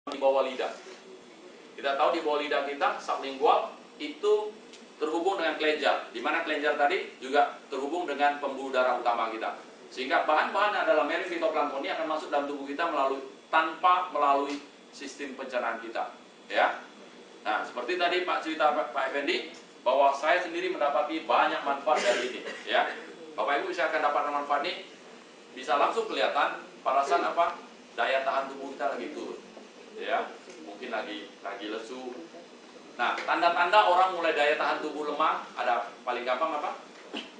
di bawah lidah. Kita tahu di bawah lidah kita sublingual itu terhubung dengan kelenjar, di mana kelenjar tadi juga terhubung dengan pembuluh darah utama kita. Sehingga bahan-bahan dalam meri fitoplankton ini akan masuk dalam tubuh kita tanpa melalui sistem pencernaan kita. Ya. Nah, seperti tadi Pak cerita Pak Effendi bahwa saya sendiri mendapati banyak manfaat dari ini. Ya. Bapak Ibu bisa akan dapat manfaat ini, bisa langsung kelihatan pada saat apa? Daya tahan tubuh kita lagi turun. Ya, mungkin lagi lesu. Nah, tanda-tanda orang mulai daya tahan tubuh lemah ada paling gampang apa?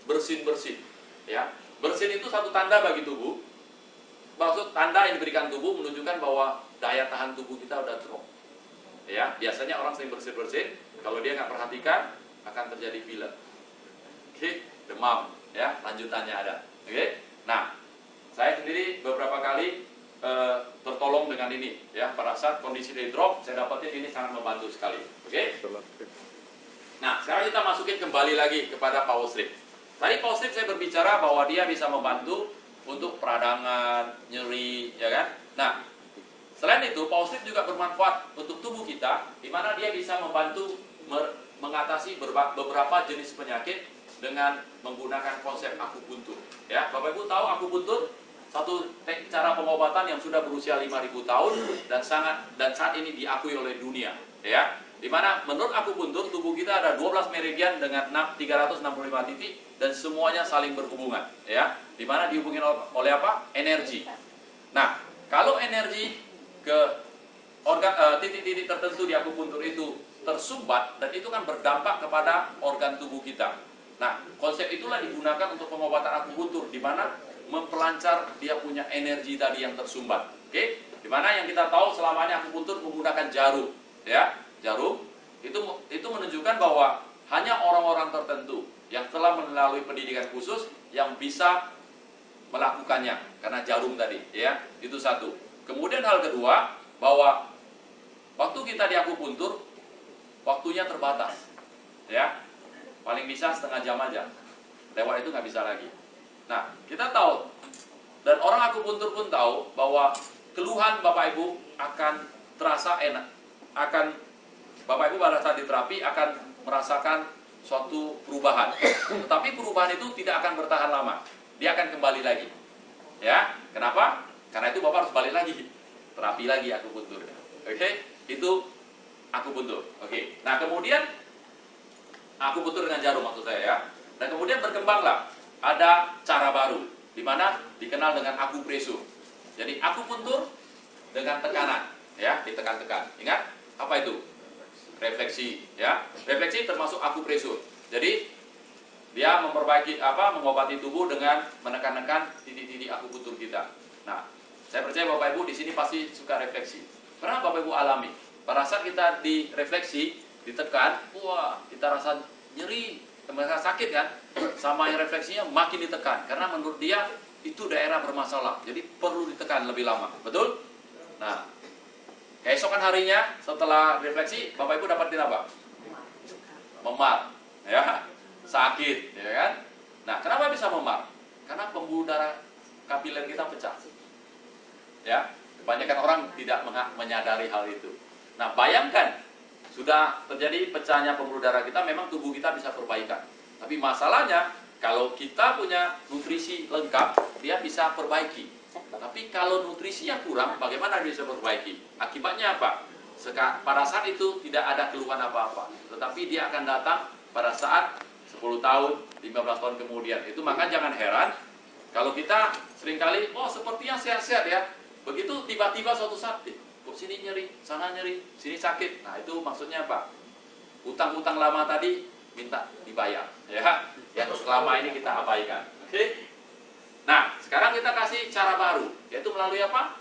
Bersin-bersin. Ya, bersin itu satu tanda bagi tubuh. Maksud tanda yang diberikan tubuh menunjukkan bahwa daya tahan tubuh kita udah drop. Ya, biasanya orang sering bersin-bersin, kalau dia nggak perhatikan akan terjadi pilek. Oke, demam. Ya, lanjutannya ada. Oke, nah, saya sendiri beberapa kali tertolong dengan ini, ya. Pada saat kondisi day drop, saya dapatin ini sangat membantu sekali. Oke. Nah, sekarang kita masukin kembali lagi kepada power strip. Tadi power strip saya berbicara bahwa dia bisa membantu untuk peradangan, nyeri, ya kan? Nah, selain itu power strip juga bermanfaat untuk tubuh kita, di mana dia bisa membantu mengatasi beberapa jenis penyakit dengan menggunakan konsep akupuntur. Ya, Bapak Ibu tahu akupuntur? Satu cara pengobatan yang sudah berusia 5.000 tahun dan saat ini diakui oleh dunia, ya. Dimana menurut akupuntur tubuh kita ada 12 meridian dengan 365 titik dan semuanya saling berhubungan, ya. Dimana dihubungin oleh apa? Energi. Nah, kalau energi ke titik-titik tertentu di akupuntur itu tersumbat dan itu kan berdampak kepada organ tubuh kita. Nah, konsep itulah digunakan untuk pengobatan akupuntur, di mana memperlancar dia punya energi tadi yang tersumbat. Oke, dimana yang kita tahu selama ini akupuntur menggunakan jarum, ya, jarum itu menunjukkan bahwa hanya orang-orang tertentu yang telah melalui pendidikan khusus yang bisa melakukannya karena jarum tadi, ya, itu satu. Kemudian hal kedua bahwa waktu kita di akupuntur waktunya terbatas, ya, paling bisa setengah jam aja, lewat itu nggak bisa lagi. Nah, kita tahu, dan orang akupuntur pun tahu bahwa keluhan Bapak Ibu akan terasa enak. Bapak Ibu pada saat diterapi akan merasakan suatu perubahan. Tetapi perubahan itu tidak akan bertahan lama. Dia akan kembali lagi. Ya, kenapa? Karena itu Bapak harus balik lagi. Terapi lagi akupuntur. Oke, itu akupuntur. Oke. Nah, kemudian akupuntur dengan jarum maksud saya, ya. Dan kemudian berkembanglah ada cara baru, di mana dikenal dengan akupresur. Jadi akupuntur dengan tekanan, ya, ditekan-tekan. Ingat apa itu? Refleksi, ya. Refleksi termasuk akupresur. Jadi dia mengobati tubuh dengan menekan-nekan titik-titik akupuntur kita. Nah, saya percaya Bapak Ibu di sini pasti suka refleksi. Pernah Bapak Ibu alami? Pada saat kita direfleksi, ditekan, wah, kita rasa nyeri, merasa sakit kan? Sama yang refleksinya makin ditekan karena menurut dia itu daerah bermasalah, jadi perlu ditekan lebih lama, betul? Nah, keesokan harinya setelah refleksi Bapak Ibu dapatin apa? Memar, ya, sakit, ya kan? Nah, kenapa bisa memar? Karena pembuluh darah kapiler kita pecah, ya. Kebanyakan orang tidak menyadari hal itu. Nah, bayangkan sudah terjadi pecahnya pembuluh darah kita, memang tubuh kita bisa perbaikan. Tapi masalahnya, kalau kita punya nutrisi lengkap, dia bisa perbaiki. Tapi kalau nutrisinya kurang, bagaimana dia bisa perbaiki? Akibatnya apa? Pada saat itu tidak ada keluhan apa-apa. Tetapi dia akan datang pada saat 10 tahun, 15 tahun kemudian. Itu maka jangan heran, kalau kita seringkali, oh sepertinya sehat-sehat ya. Begitu tiba-tiba suatu saat, kok sini nyeri, sana nyeri, sini sakit. Nah itu maksudnya apa? Utang-utang lama tadi minta dibayar, ya, yang selama ini kita abaikan. Oke. Nah, sekarang kita kasih cara baru, yaitu melalui apa?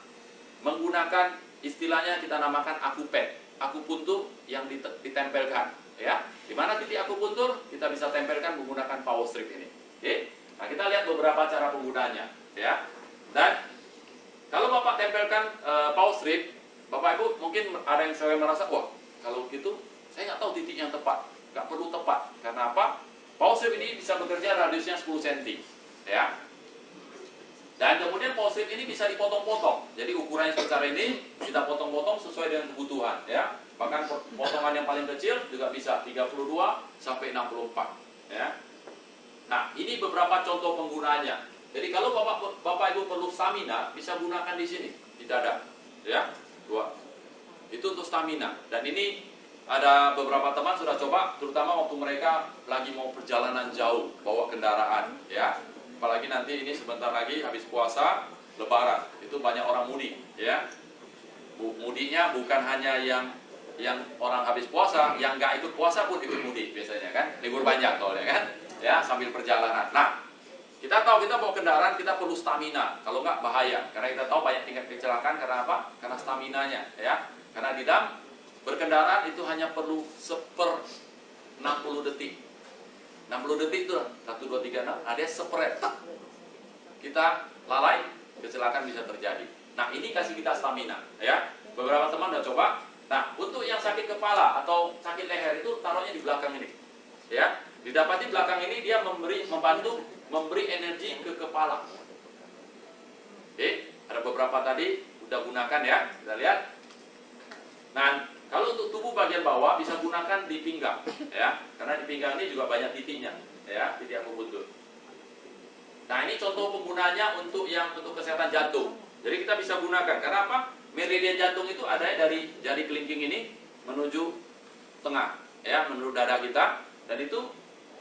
Menggunakan istilahnya kita namakan akupet, akupuntur yang ditempelkan, ya. Di mana titik akupuntur kita bisa tempelkan menggunakan power strip ini. Oke. Nah, kita lihat beberapa cara penggunaannya, ya. Dan kalau Bapak tempelkan power strip, Bapak Ibu mungkin ada yang saya merasa, wah, kalau gitu saya nggak tahu titik yang tepat. Nggak perlu tepat. Karena apa? Power strip ini bisa bekerja radiusnya 10 cm. Ya. Dan kemudian power strip ini bisa dipotong-potong. Jadi ukurannya sebesar ini kita potong-potong sesuai dengan kebutuhan, ya. Bahkan potongan yang paling kecil juga bisa 32 sampai 64, ya. Nah, ini beberapa contoh penggunaannya. Jadi kalau Bapak Ibu perlu stamina, bisa gunakan di sini, di dada, ya. Dua. Itu untuk stamina. Dan ini ada beberapa teman sudah coba, terutama waktu mereka lagi mau perjalanan jauh, bawa kendaraan, ya. Apalagi nanti ini sebentar lagi habis puasa, Lebaran, itu banyak orang mudik, ya. Mudiknya bukan hanya yang orang habis puasa, yang nggak ikut puasa pun ikut mudik biasanya kan, libur panjang soalnya kan, ya, sambil perjalanan. Nah, kita tahu kita bawa kendaraan kita perlu stamina, kalau nggak bahaya, karena kita tahu banyak tingkat kecelakaan karena apa? Karena staminanya, ya. Karena di dalam berkendaraan itu hanya perlu 60 detik. 60 detik itu 1, 2, 3, 6, ada sepret, kita lalai, kecelakaan bisa terjadi. Nah, ini kasih kita stamina, ya. Beberapa teman udah coba. Nah, untuk yang sakit kepala atau sakit leher itu taruhnya di belakang ini, ya. Didapati belakang ini dia membantu memberi energi ke kepala. Oke, ada beberapa tadi udah gunakan, ya, kita lihat. Nah, kalau untuk tubuh bagian bawah bisa gunakan di pinggang, ya, karena di pinggang ini juga banyak titiknya, ya, titik yang membentuk. Nah, ini contoh penggunaannya untuk kesehatan jantung. Jadi kita bisa gunakan, karena apa? Meridian jantung itu ada dari jari kelingking ini menuju tengah, ya, menuju dada kita, dan itu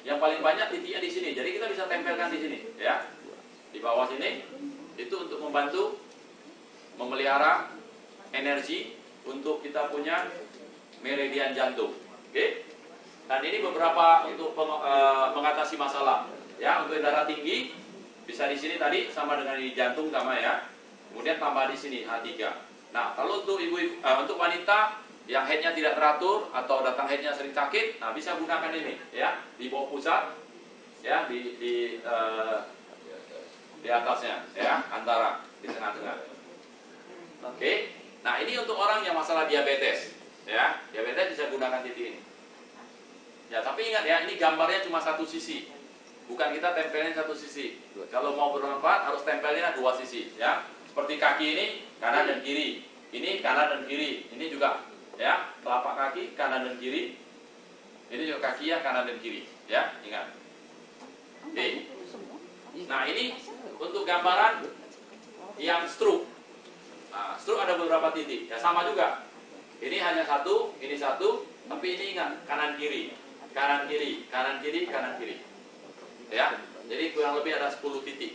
yang paling banyak titiknya di sini. Jadi kita bisa tempelkan di sini, ya, di bawah sini. Itu untuk membantu memelihara energi untuk kita punya meridian jantung. Oke? Dan ini beberapa untuk mengatasi masalah. Ya, untuk darah tinggi bisa di sini tadi sama dengan di jantung sama, ya. Kemudian tambah di sini H3. Nah, kalau untuk untuk wanita yang headnya tidak teratur atau datang headnya sering sakit, nah bisa gunakan ini, ya, di bawah pusat, ya, di atasnya, ya, antara di tengah-tengah. Oke. Nah, ini untuk orang yang masalah diabetes, ya. Diabetes bisa gunakan titik ini. Ya, tapi ingat, ya, ini gambarnya cuma satu sisi. Bukan kita tempelin satu sisi. Kalau mau bermanfaat harus tempelnya dua sisi, ya. Seperti kaki ini kanan dan kiri. Ini kanan dan kiri. Ini juga, ya, telapak kaki kanan dan kiri. Ini juga kaki ya kanan dan kiri, ya. Ingat. Oke. Nah, ini untuk gambaran yang stroke. Nah, stroke ada beberapa titik, ya, sama juga. Ini hanya satu, ini satu, tapi ini ingat kanan kiri, kanan kiri, kanan kiri, kanan kiri, ya. Jadi kurang lebih ada 10 titik,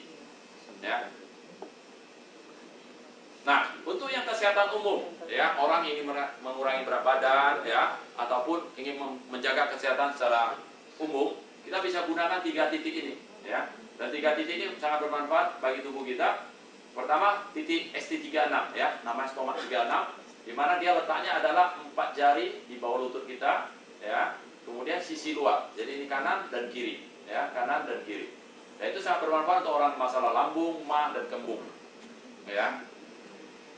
ya. Nah, untuk yang kesehatan umum, ya, orang ingin mengurangi berat badan, ya, ataupun ingin menjaga kesehatan secara umum, kita bisa gunakan 3 titik ini, ya. Dan 3 titik ini sangat bermanfaat bagi tubuh kita. Pertama, titik ST36, ya, namanya stomat 36, di mana dia letaknya adalah 4 jari di bawah lutut kita, ya. Kemudian sisi luar, jadi ini kanan dan kiri, ya, kanan dan kiri. Nah, itu sangat bermanfaat untuk orang masalah lambung, mah, dan kembung, ya.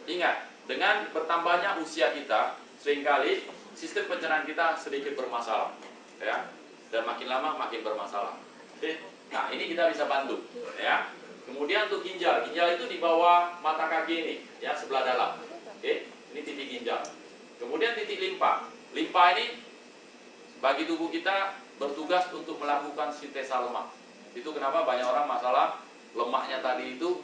Ingat, dengan bertambahnya usia kita, seringkali sistem pencernaan kita sedikit bermasalah, ya, dan makin lama makin bermasalah. Oke. Nah, ini kita bisa bantu, ya. Kemudian untuk ginjal itu di bawah mata kaki ini, ya, sebelah dalam. Oke, ini titik ginjal. Kemudian titik limpa. Limpa ini bagi tubuh kita bertugas untuk melakukan sintesa lemak. Itu kenapa banyak orang masalah lemaknya tadi itu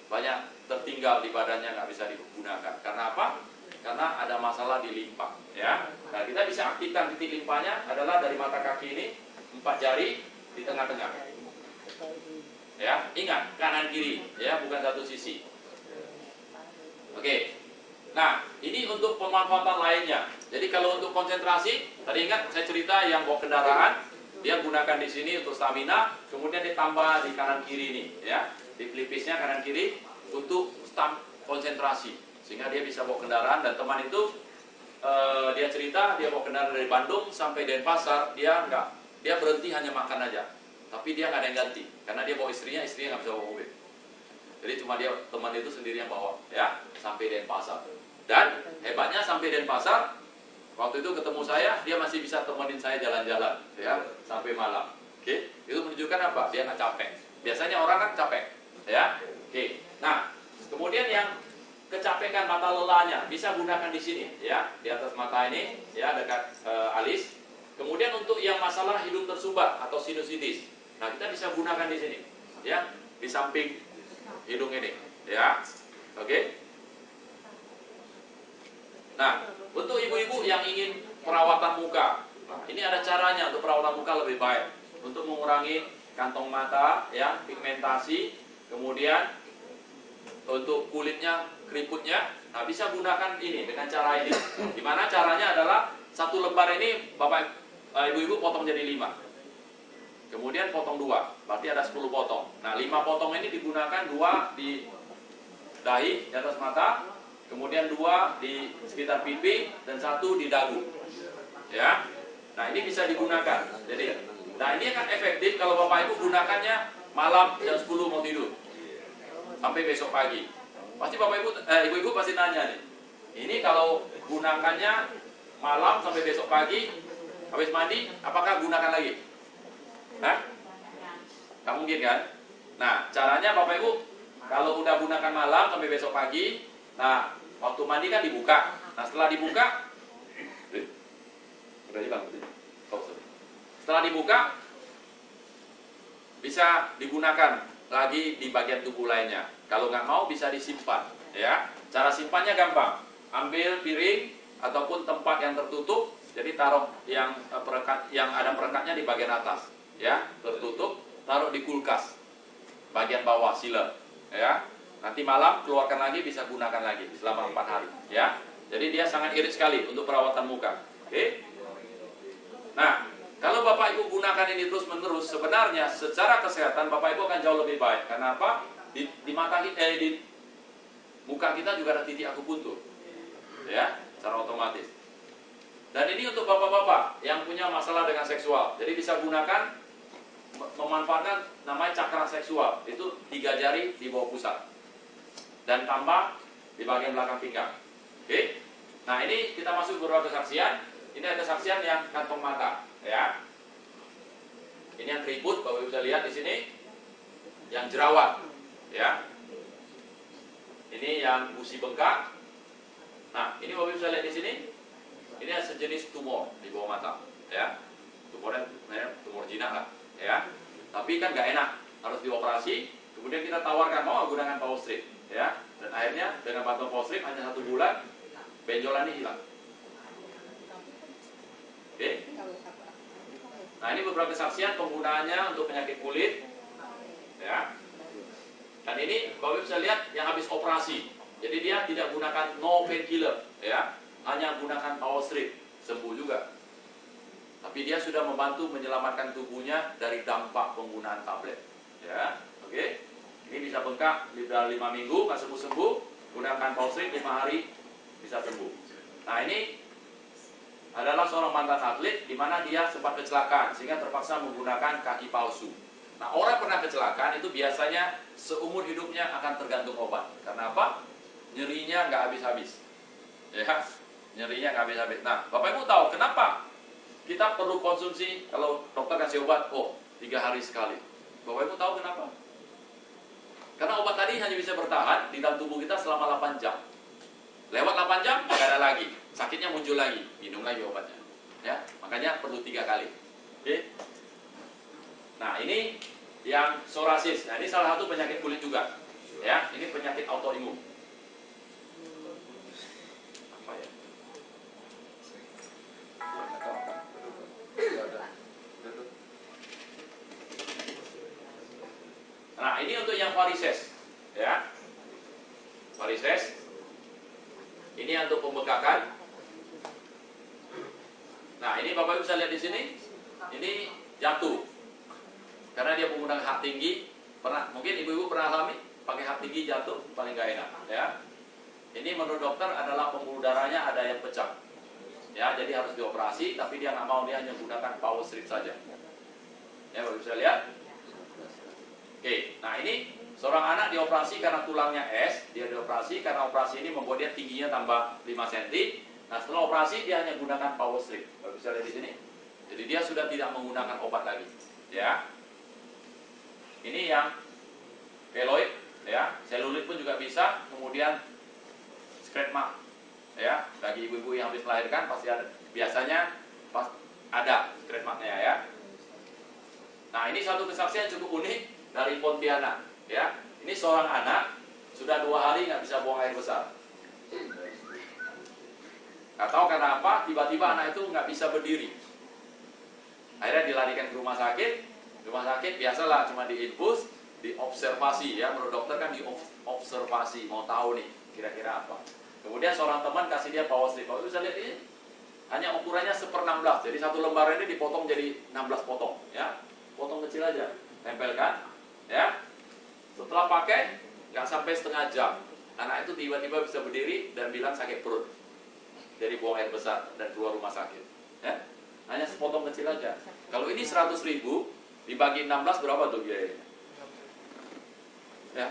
banyak tertinggal di badannya, nggak bisa digunakan. Karena apa? Karena ada masalah di limpa, ya. Nah, kita bisa aktifkan titik limpanya adalah dari mata kaki ini, 4 jari di tengah-tengah. Ya, ingat kanan kiri, ya, bukan satu sisi. Oke. Nah, ini untuk pemanfaatan lainnya. Jadi kalau untuk konsentrasi, tadi ingat saya cerita yang bawa kendaraan, dia gunakan di sini untuk stamina, kemudian ditambah di kanan kiri ini, ya, di pelipisnya kanan kiri untuk konsentrasi, sehingga dia bisa bawa kendaraan. Dan teman itu dia cerita dia bawa kendaraan dari Bandung sampai Denpasar, dia berhenti hanya makan aja. Tapi dia nggak ada yang ganti, karena dia bawa istrinya nggak bisa bawa mobil. Jadi cuma dia, teman itu sendiri yang bawa, ya, sampai Denpasar. Dan hebatnya sampai Denpasar, waktu itu ketemu saya, dia masih bisa temenin saya jalan-jalan, ya, sampai malam. Oke, itu menunjukkan apa? Dia nggak capek. Biasanya orang kan capek, ya. Oke. Nah, kemudian yang kecapekan mata lelahnya bisa gunakan di sini, ya, di atas mata ini, ya, dekat alis. Kemudian untuk yang masalah hidung tersumbat atau sinusitis, nah kita bisa gunakan di sini, ya, di samping hidung ini, ya. Oke. Nah, untuk ibu-ibu yang ingin perawatan muka, nah, ini ada caranya untuk perawatan muka lebih baik untuk mengurangi kantong mata, ya, pigmentasi, kemudian untuk kulitnya, keriputnya. Nah, bisa gunakan ini dengan cara ini. Dimana caranya adalah satu lembar ini Bapak Ibu-ibu potong jadi 5. Kemudian potong 2, berarti ada 10 potong. Nah, 5 potong ini digunakan 2 di dahi, di atas mata, kemudian 2 di sekitar pipi, dan 1 di dagu. Ya. Nah, ini bisa digunakan. Jadi, nah ini akan efektif kalau Bapak Ibu gunakannya malam jam 10 mau tidur sampai besok pagi. Pasti Bapak Ibu, ibu-ibu pasti nanya nih. Ini kalau gunakannya malam sampai besok pagi, habis mandi, apakah gunakan lagi? Hah? Nggak mungkin kan? Nah, caranya Bapak Ibu, kalau udah gunakan malam sampai besok pagi, nah, waktu mandi kan dibuka. Nah, setelah dibuka, udah hilang. Setelah dibuka, bisa digunakan lagi di bagian tubuh lainnya. Kalau nggak mau bisa disimpan, ya. Cara simpannya gampang. Ambil piring ataupun tempat yang tertutup, jadi taruh yang perekat, yang ada perekatnya di bagian atas, ya, tertutup, taruh di kulkas bagian bawah sealer, ya. Nanti malam keluarkan lagi, bisa gunakan lagi selama 4 hari, ya. Jadi dia sangat irit sekali untuk perawatan muka. Oke. Nah, kalau Bapak Ibu gunakan ini terus-menerus, sebenarnya secara kesehatan Bapak Ibu akan jauh lebih baik. Karena apa? Di mata di muka kita juga ada titik akupuntur, ya, secara otomatis. Dan ini untuk bapak-bapak yang punya masalah dengan seksual. Jadi bisa gunakan, memanfaatkan namanya cakra seksual. Itu 3 jari di bawah pusat dan tambah di bagian belakang pinggang. Oke. Nah, ini kita masuk beberapa kesaksian. Ini ada kesaksian yang kantong mata, ya. Ini yang keriput, Bapak Ibu bisa lihat di sini. Yang jerawat, ya. Ini yang gusi bengkak. Nah, ini Bapak Ibu bisa lihat di sini. Ini ada sejenis tumor di bawah mata, ya. Tumornya tumor jinak lah, ya. Tapi kan nggak enak, harus dioperasi. Kemudian kita tawarkan mau gunakan power strip, ya. Dan akhirnya dengan bantuan power strip hanya 1 bulan benjolan ini hilang. Oke. Nah, ini beberapa kesaksian penggunaannya untuk penyakit kulit, ya. Dan ini Bapak bisa lihat yang habis operasi. Jadi dia tidak gunakan no painkiller, ya. Hanya gunakan power strip, sembuh juga. Tapi dia sudah membantu menyelamatkan tubuhnya dari dampak penggunaan tablet, ya. Oke. Ini bisa bengkak di 5 minggu nggak sembuh-sembuh, gunakan power strip 5 hari bisa sembuh. Nah, ini adalah seorang mantan atlet di mana dia sempat kecelakaan sehingga terpaksa menggunakan kaki palsu. Nah, orang pernah kecelakaan itu biasanya seumur hidupnya akan tergantung obat. Karena apa? Nyerinya nggak habis-habis, ya, nyerinya nggak habis-habis. Nah, Bapak Ibu tahu kenapa kita perlu konsumsi, kalau dokter kasih obat, 3 hari sekali. Bapak Ibu tahu kenapa? Karena obat tadi hanya bisa bertahan di dalam tubuh kita selama 8 jam. Lewat 8 jam, nggak ada lagi. Sakitnya muncul lagi, minum lagi obatnya. Ya, makanya perlu 3 kali. Oke. Nah, ini yang psoriasis. Nah, ini salah satu penyakit kulit juga. Ya, ini penyakit autoimun. Apa ya? Nah, ini untuk yang varises. Ya. Varises. Ini untuk pembengkakan. Nah, ini Bapak Ibu bisa lihat di sini. Ini jatuh. Karena dia menggunakan hak tinggi. Mungkin ibu-ibu pernah alami pakai hak tinggi jatuh, paling gak enak, ya. Ini menurut dokter adalah pembuluh darahnya ada yang pecah. Ya, jadi harus dioperasi, tapi dia nggak mau, dia hanya menggunakan power strip saja. Ya, Bapak bisa lihat. Oke, nah ini seorang anak dioperasi karena tulangnya es. Dia dioperasi karena operasi ini membuat dia tingginya tambah 5 cm. Nah, setelah operasi dia hanya menggunakan power strip. Bapak bisa lihat di sini. Jadi dia sudah tidak menggunakan obat lagi. Ya. Ini yang keloid, ya, selulit pun juga bisa, kemudian scratch mark, ya, bagi ibu-ibu yang habis melahirkan pasti ada, biasanya ada scratch marknya ya. Nah, ini satu kesaksian cukup unik dari Pontianak, ya. Ini seorang anak sudah 2 hari nggak bisa buang air besar. Nggak tahu karena apa, tiba-tiba anak itu nggak bisa berdiri. Akhirnya dilarikan ke rumah sakit. Rumah sakit biasalah cuma diinfus, diobservasi ya. Menurut dokter kan diobservasi, mau tahu nih kira-kira apa. Kemudian seorang teman kasih dia power strip. Kalau bisa lihat ini hanya ukurannya 1/16. Jadi satu lembar ini dipotong jadi 16 potong, ya. Potong kecil aja, tempelkan, ya. Setelah pakai, nggak sampai setengah jam, anak itu tiba-tiba bisa berdiri dan bilang sakit perut. Jadi buang air besar dan keluar rumah sakit, ya. Hanya sepotong kecil aja. Kalau ini 100.000 dibagi 16 berapa tuh biayanya? Ya,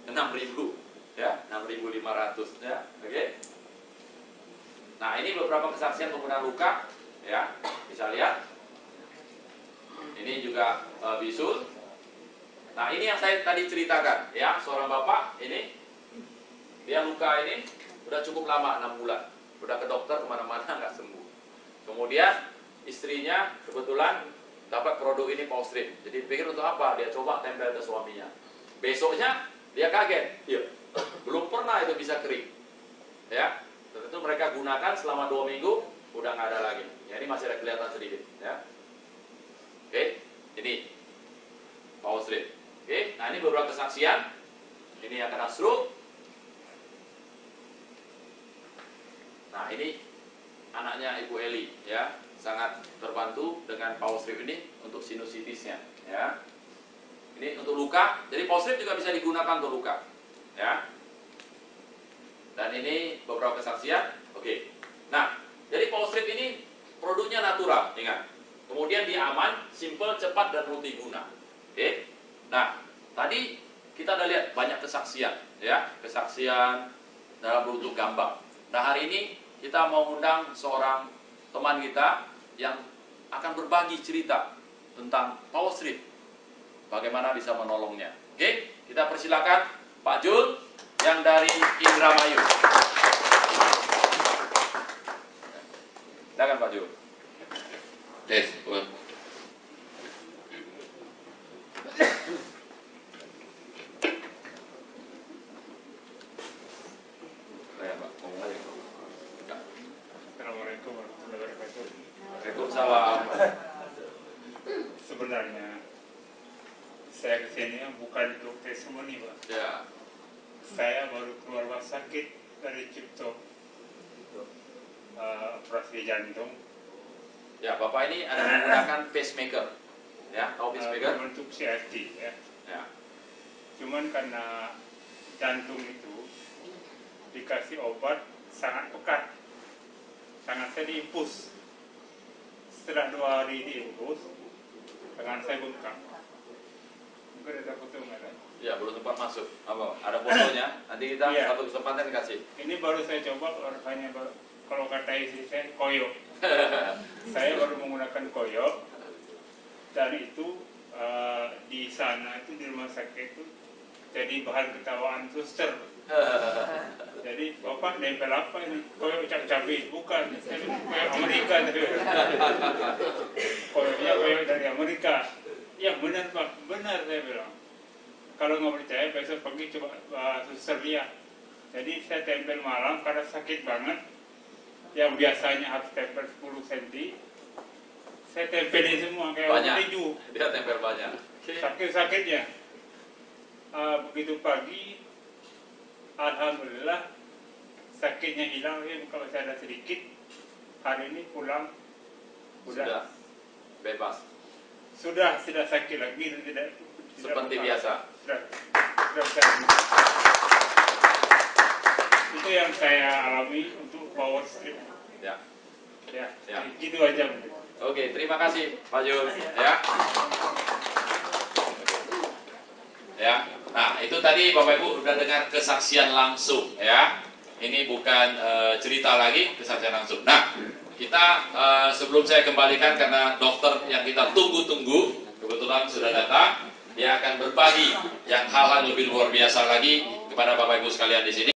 6.000, ya, 6.500, ya, oke. Nah, ini beberapa kesaksian pengguna luka, ya, bisa lihat. Ini juga bisul. Nah, ini yang saya tadi ceritakan, ya, seorang bapak ini dia luka ini udah cukup lama, 6 bulan. Udah ke dokter kemana-mana nggak sembuh. Kemudian istrinya kebetulan dapat produk ini power strip. Jadi pikir untuk apa? Dia coba tempel ke suaminya. Besoknya dia kaget, iya, belum pernah itu bisa kering. Ya, tentu mereka gunakan selama 2 minggu, udah nggak ada lagi. Ya, ini masih ada kelihatan sedikit. Ya, oke, ini power strip. Oke, nah ini beberapa kesaksian. Ini yang kena stroke. Nah, ini anaknya Ibu Eli, ya, sangat terbantu dengan power strip ini untuk sinusitisnya, ya. Ini untuk luka, jadi power strip juga bisa digunakan untuk luka, ya. Dan ini beberapa kesaksian, oke. Nah, jadi power strip ini produknya natural, ingat. Kemudian dia aman, simple, cepat, dan multiguna, oke. Nah, tadi kita udah lihat banyak kesaksian, ya, kesaksian dalam bentuk gambar. Nah, hari ini kita mau undang seorang teman kita yang akan berbagi cerita tentang power strip, bagaimana bisa menolongnya. Oke, kita persilakan Pak Jul yang dari Indramayu. Silakan Pak Jul. Yes, well. Assalamualaikum warahmatullahi wabarakatuh. Waalaikumsalam. Sebenarnya saya kesini bukan untuk testimoni, Pak. Ya. Saya baru keluar rumah sakit dari Cipto, operasi jantung. Ya, Bapak ini ada menggunakan pacemaker. Ya, tahu pacemaker? Bentuk CRT, ya. Ya. Cuman karena jantung itu dikasih obat sangat pekat, tangan saya diinfus. Setelah 2 hari diinfus, tangan saya bengkak. Mungkin ada foto nggak ada? Ya, belum sempat masuk. Apa? Ada fotonya. Nanti kita Iya. satu kesempatan kasih. Ini baru saya coba, hanya kalau kata istri saya koyo. Saya baru menggunakan koyo, dan itu di sana itu di rumah sakit itu jadi bahan ketawaan suster. Jadi bapak nempel apa ini? Koyo cabai? Bukan, saya koyo Amerika. Koyonya koyo dari Amerika. Ya benar Pak, benar saya bilang. Kalau nggak percaya besok pagi coba suster lihat. Jadi saya tempel malam karena sakit banget. Yang biasanya harus tempel 10 cm, saya tempelin semua kayak Banyak. tinju. Dia tempel banyak. Sakit-sakitnya. Begitu pagi, alhamdulillah sakitnya hilang. Ya, kalau saya ada sedikit, hari ini pulang Sudah bebas. Sudah sakit lagi, tidak Seperti masalah. biasa. Sudah. Itu yang saya alami untuk power strip. Ya. Ya. Gitu aja. Oke, terima kasih Pak Jul. Ya. Ya. Nah, itu tadi Bapak Ibu udah dengar kesaksian langsung, ya. Ini bukan cerita lagi, kesaksian langsung. Nah, kita sebelum saya kembalikan karena dokter yang kita tunggu-tunggu kebetulan sudah datang, yang akan berbagi yang hal-hal lebih luar biasa lagi kepada Bapak Ibu sekalian di sini.